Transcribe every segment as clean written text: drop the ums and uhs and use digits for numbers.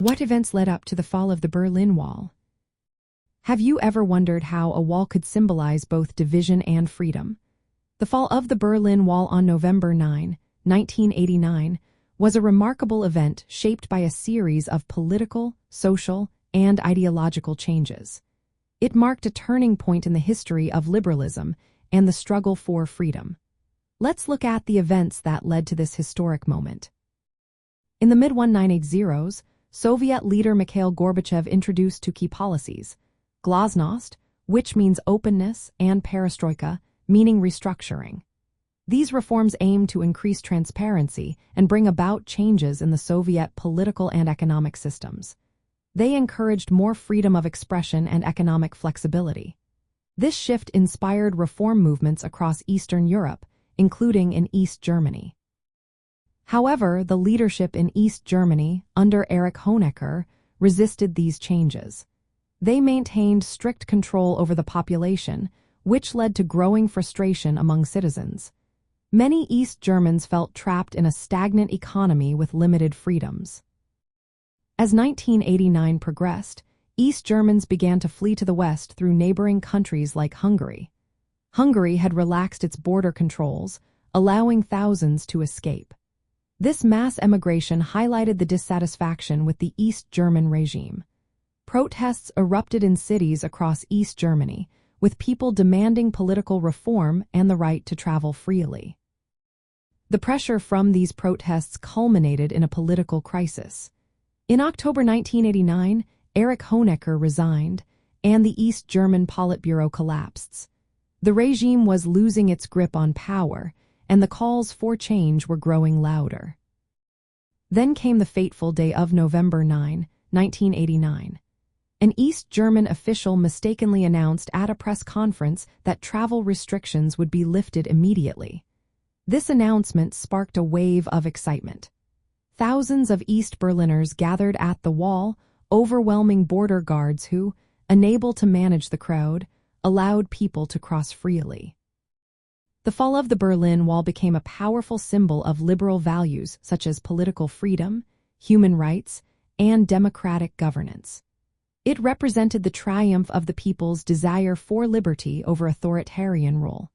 What events led up to the fall of the Berlin Wall? Have you ever wondered how a wall could symbolize both division and freedom? The fall of the Berlin Wall on November 9, 1989, was a remarkable event shaped by a series of political, social, and ideological changes. It marked a turning point in the history of liberalism and the struggle for freedom. Let's look at the events that led to this historic moment. In the mid-1980s, Soviet leader Mikhail Gorbachev introduced two key policies: glasnost, which means openness, and perestroika, meaning restructuring. These reforms aimed to increase transparency and bring about changes in the Soviet political and economic systems. They encouraged more freedom of expression and economic flexibility. This shift inspired reform movements across Eastern Europe, including in East Germany. However, the leadership in East Germany, under Erich Honecker, resisted these changes. They maintained strict control over the population, which led to growing frustration among citizens. Many East Germans felt trapped in a stagnant economy with limited freedoms. As 1989 progressed, East Germans began to flee to the west through neighboring countries like Hungary. Hungary had relaxed its border controls, allowing thousands to escape. This mass emigration highlighted the dissatisfaction with the East German regime. Protests erupted in cities across East Germany, with people demanding political reform and the right to travel freely. The pressure from these protests culminated in a political crisis. In October 1989, Erich Honecker resigned, and the East German Politburo collapsed. The regime was losing its grip on power, and the calls for change were growing louder. Then came the fateful day of November 9, 1989. An East German official mistakenly announced at a press conference that travel restrictions would be lifted immediately. This announcement sparked a wave of excitement. Thousands of East Berliners gathered at the wall, overwhelming border guards who, unable to manage the crowd, allowed people to cross freely. The fall of the Berlin Wall became a powerful symbol of liberal values such as political freedom, human rights, and democratic governance. It represented the triumph of the people's desire for liberty over authoritarian rule.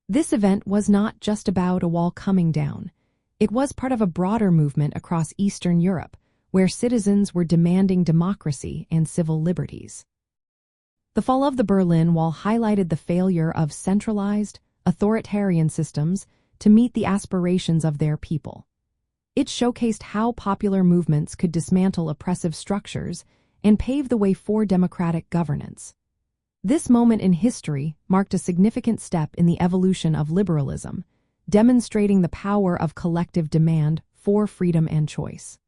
This event was not just about a wall coming down. It was part of a broader movement across Eastern Europe, where citizens were demanding democracy and civil liberties. The fall of the Berlin Wall highlighted the failure of centralized, authoritarian systems to meet the aspirations of their people. It showcased how popular movements could dismantle oppressive structures and pave the way for democratic governance. This moment in history marked a significant step in the evolution of liberalism, demonstrating the power of collective demand for freedom and choice.